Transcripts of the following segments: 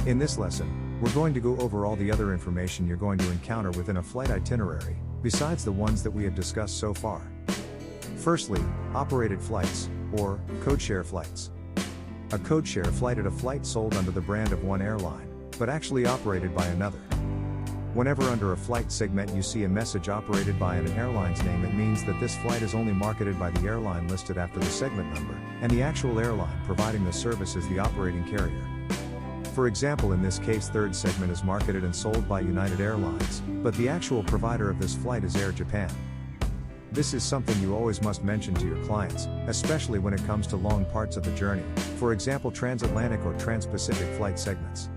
In this lesson, we're going to go over all the other information you're going to encounter within a flight itinerary, besides the ones that we have discussed so far. Firstly, operated flights, or codeshare flights. A codeshare flight is a flight sold under the brand of one airline, but actually operated by another. Whenever under a flight segment you see a message operated by an airline's name, it means that this flight is only marketed by the airline listed after the segment number, and the actual airline providing the service is the operating carrier. For example, in this case, third segment is marketed and sold by United Airlines, but the actual provider of this flight is Air Japan. This is something you always must mention to your clients, especially when it comes to long parts of the journey, for example transatlantic or trans-Pacific flight segments.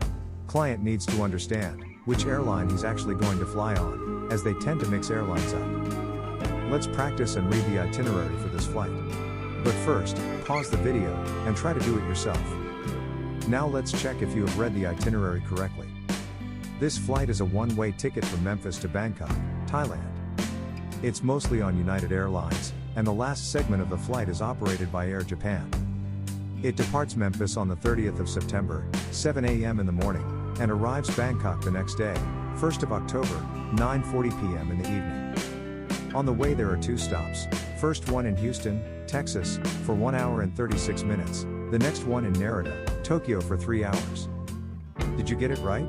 Client needs to understand which airline he's actually going to fly on, as they tend to mix airlines up. Let's practice and read the itinerary for this flight. But first, pause the video, and try to do it yourself. Now let's check if you have read the itinerary correctly. This flight is a one-way ticket from Memphis to Bangkok, Thailand. It's mostly on United Airlines, and the last segment of the flight is operated by Air Japan. It departs Memphis on the 30th of September, 7 a.m. in the morning, and arrives Bangkok the next day, 1st of October, 9:40 p.m. in the evening. On the way there are two stops, first one in Houston, Texas, for 1 hour and 36 minutes, the next one in Narita, Tokyo for 3 hours. Did you get it right?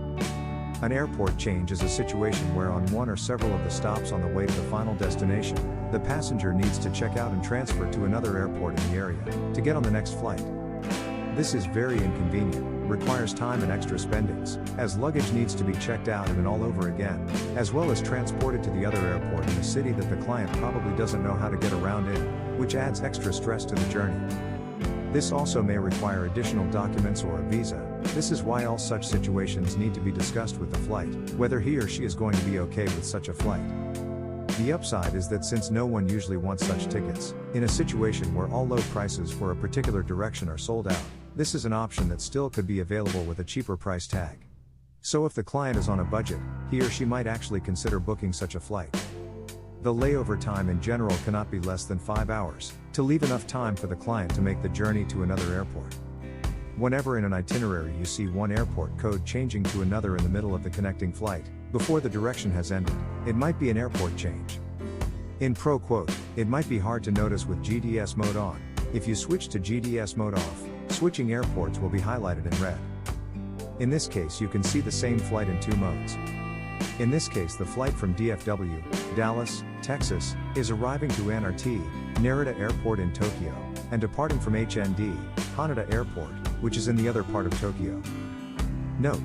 An airport change is a situation where on one or several of the stops on the way to the final destination, the passenger needs to check out and transfer to another airport in the area, to get on the next flight. This is very inconvenient, requires time and extra spendings, as luggage needs to be checked out and all over again, as well as transported to the other airport in a city that the client probably doesn't know how to get around in, which adds extra stress to the journey. This also may require additional documents or a visa. This is why all such situations need to be discussed with the flight, whether he or she is going to be okay with such a flight. The upside is that since no one usually wants such tickets, in a situation where all low prices for a particular direction are sold out, this is an option that still could be available with a cheaper price tag. So if the client is on a budget, he or she might actually consider booking such a flight. The layover time in general cannot be less than 5 hours, to leave enough time for the client to make the journey to another airport. Whenever in an itinerary you see one airport code changing to another in the middle of the connecting flight, before the direction has ended, it might be an airport change. In pro quote, it might be hard to notice with GDS mode on. If you switch to GDS mode off, switching airports will be highlighted in red. In this case you can see the same flight in two modes. In this case the flight from DFW, Dallas, Texas, is arriving to NRT, Narita Airport in Tokyo, and departing from HND, Haneda Airport, which is in the other part of Tokyo. Note: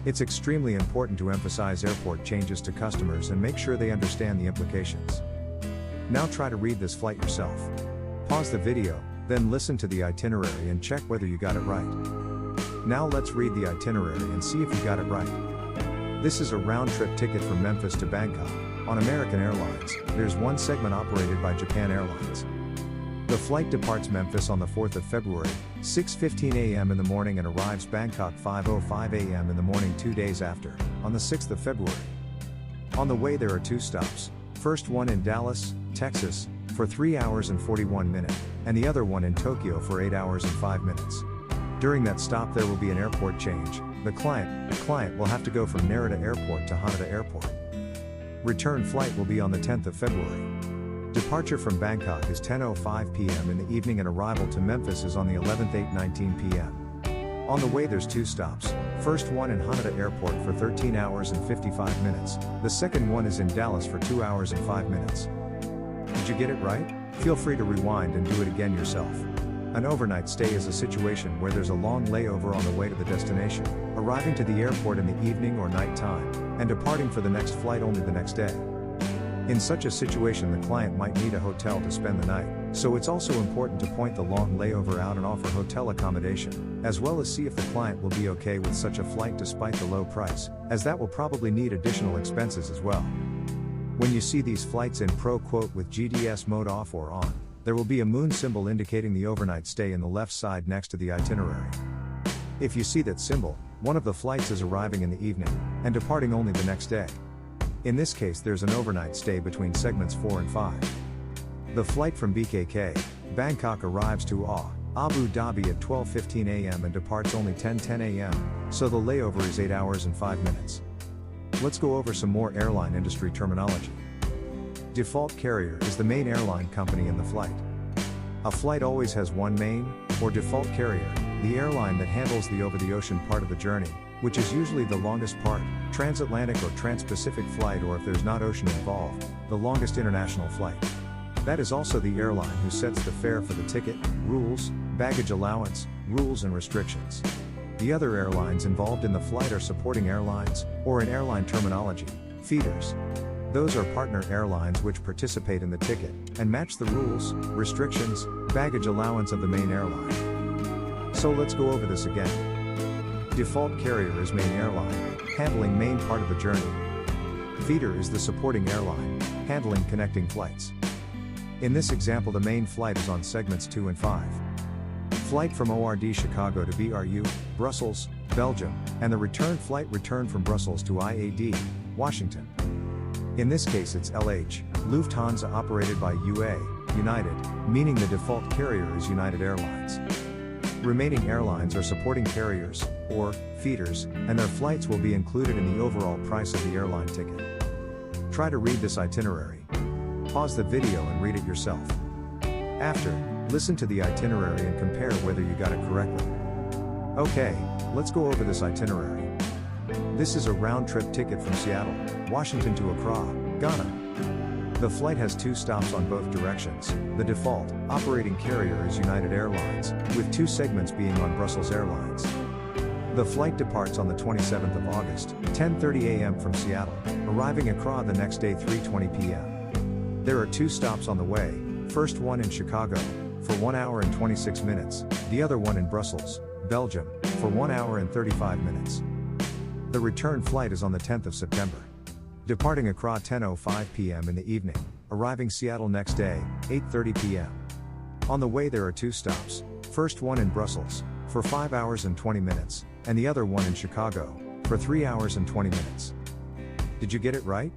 it's extremely important to emphasize airport changes to customers and make sure they understand the implications. Now try to read this flight yourself. Pause the video, then listen to the itinerary and check whether you got it right. Now let's read the itinerary and see if you got it right. This is a round-trip ticket from Memphis to Bangkok. On American Airlines, there's one segment operated by Japan Airlines. The flight departs Memphis on the 4th of February, 6:15 a.m. in the morning and arrives Bangkok 5:05 a.m. in the morning 2 days after, on the 6th of February. On the way there are two stops, first one in Dallas, Texas, for 3 hours and 41 minutes, and the other one in Tokyo for 8 hours and 5 minutes. During that stop there will be an airport change. The client will have to go from Narita Airport to Haneda Airport. Return flight will be on the 10th of February. Departure from Bangkok is 10:05 p.m. in the evening and arrival to Memphis is on the 11th 8:19 p.m. On the way there's two stops, first one in Haneda Airport for 13 hours and 55 minutes, the second one is in Dallas for 2 hours and 5 minutes. Did you get it right? Feel free to rewind and do it again yourself. An overnight stay is a situation where there's a long layover on the way to the destination, arriving to the airport in the evening or night time, and departing for the next flight only the next day. In such a situation the client might need a hotel to spend the night, so it's also important to point the long layover out and offer hotel accommodation, as well as see if the client will be okay with such a flight despite the low price, as that will probably need additional expenses as well. When you see these flights in pro quote with GDS mode off or on, there will be a moon symbol indicating the overnight stay in the left side next to the itinerary. If you see that symbol, one of the flights is arriving in the evening, and departing only the next day. In this case there's an overnight stay between segments 4 and 5. The flight from BKK, Bangkok arrives to Abu Dhabi at 12:15 a.m. and departs only 10:10 a.m., so the layover is 8 hours and 5 minutes. Let's go over some more airline industry terminology. Default carrier is the main airline company in the flight. A flight always has one main, or default carrier, the airline that handles the over-the-ocean part of the journey, which is usually the longest part, transatlantic or trans-Pacific flight, or if there's not ocean involved, the longest international flight. That is also the airline who sets the fare for the ticket, rules, baggage allowance, rules and restrictions. The other airlines involved in the flight are supporting airlines, or in airline terminology, feeders. Those are partner airlines which participate in the ticket, and match the rules, restrictions, baggage allowance of the main airline. So let's go over this again. Default carrier is main airline, handling main part of the journey. Feeder is the supporting airline, handling connecting flights. In this example, the main flight is on segments 2 and 5. Flight from ORD Chicago to BRU, Brussels, Belgium, and the return flight returned from Brussels to IAD, Washington. In this case it's LH, Lufthansa operated by UA, United, meaning the default carrier is United Airlines. Remaining airlines are supporting carriers, or feeders, and their flights will be included in the overall price of the airline ticket. Try to read this itinerary. Pause the video and read it yourself. After, listen to the itinerary and compare whether you got it correctly. Okay, let's go over this itinerary. This is a round-trip ticket from Seattle, Washington to Accra, Ghana. The flight has 2 stops on both directions. The default, operating carrier is United Airlines, with 2 segments being on Brussels Airlines. The flight departs on the 27th of August, 10:30 a.m. from Seattle, arriving Accra the next day 3:20 p.m. There are 2 stops on the way, first one in Chicago, for 1 hour and 26 minutes, the other one in Brussels, Belgium, for 1 hour and 35 minutes. The return flight is on the 10th of September. Departing Accra 10:05 p.m. in the evening, arriving Seattle next day, 8:30 p.m. On the way there are 2 stops, first one in Brussels, for 5 hours and 20 minutes, and the other one in Chicago, for 3 hours and 20 minutes. Did you get it right?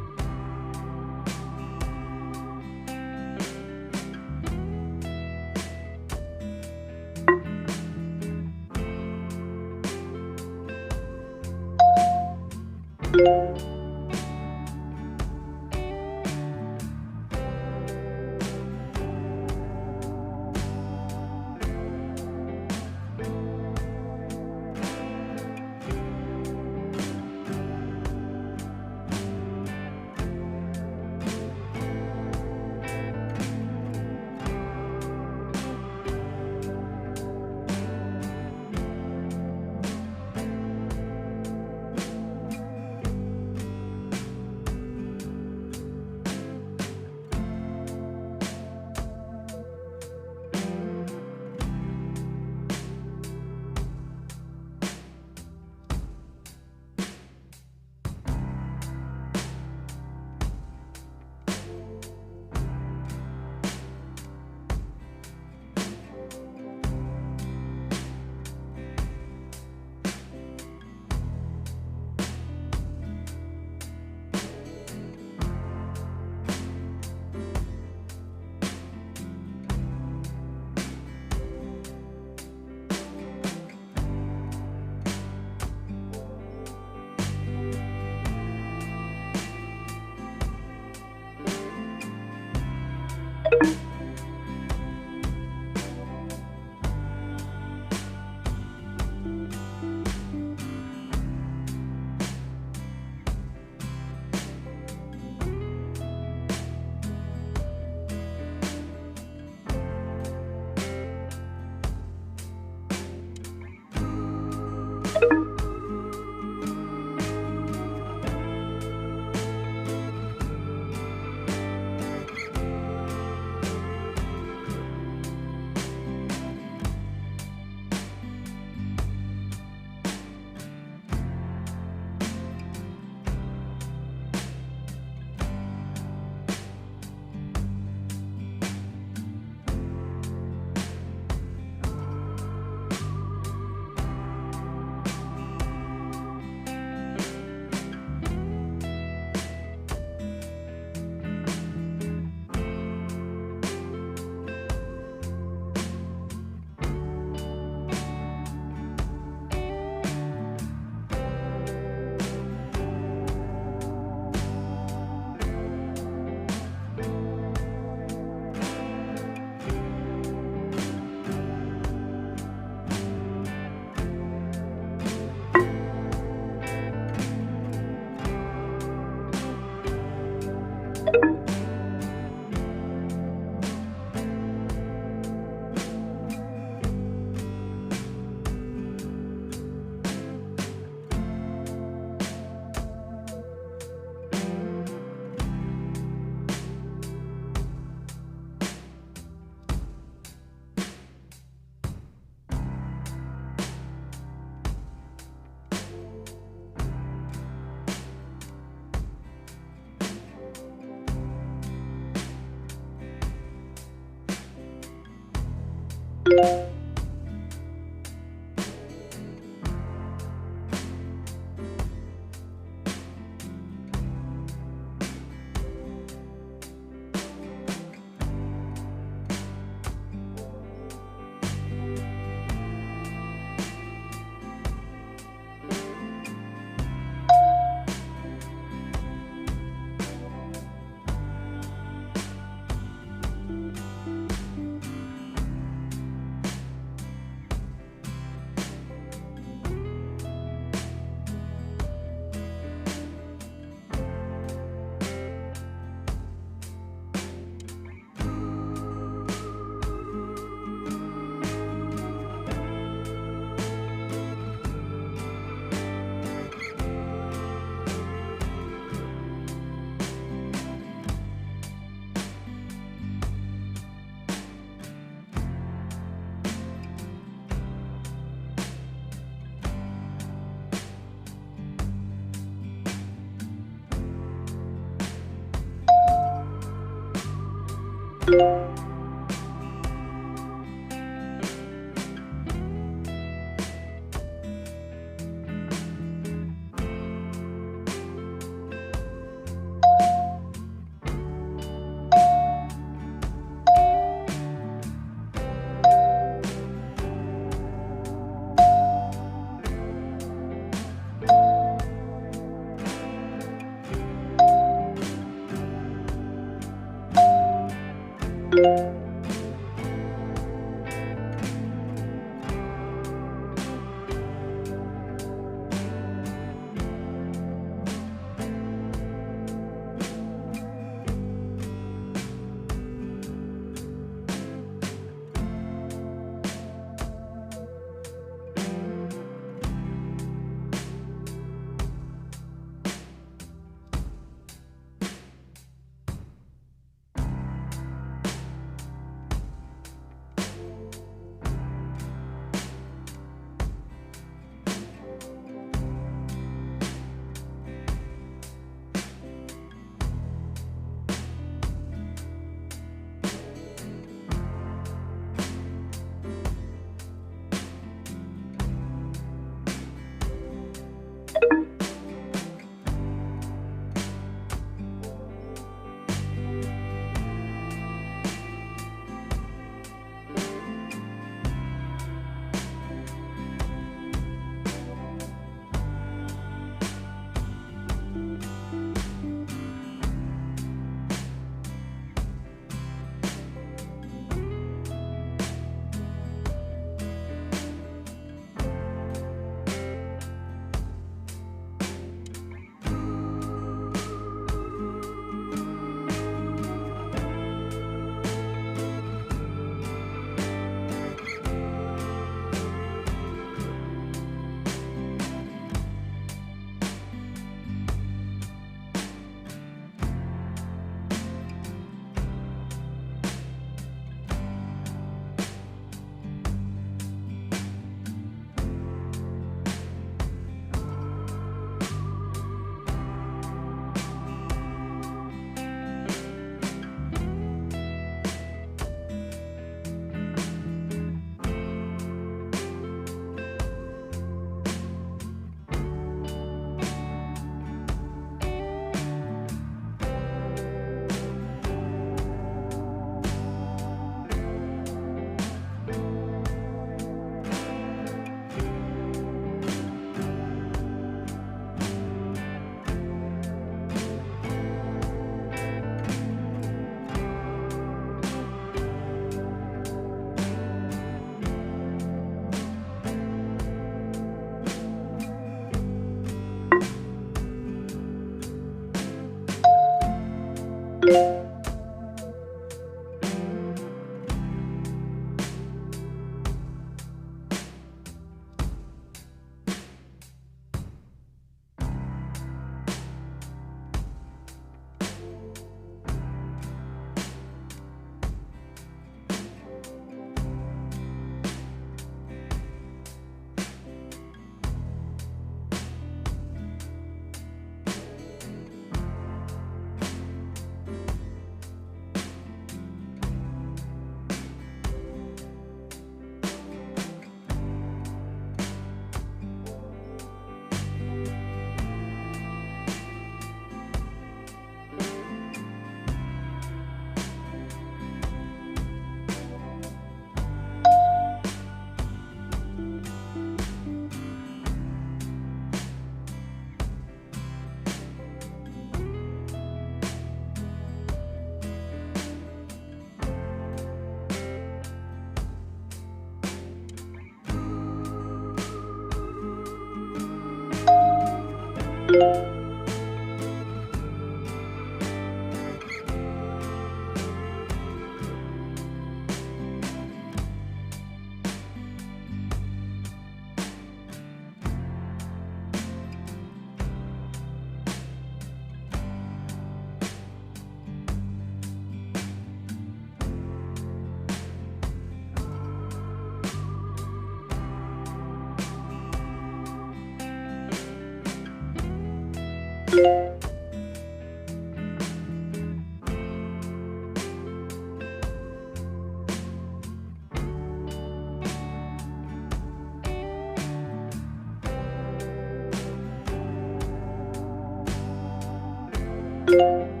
you.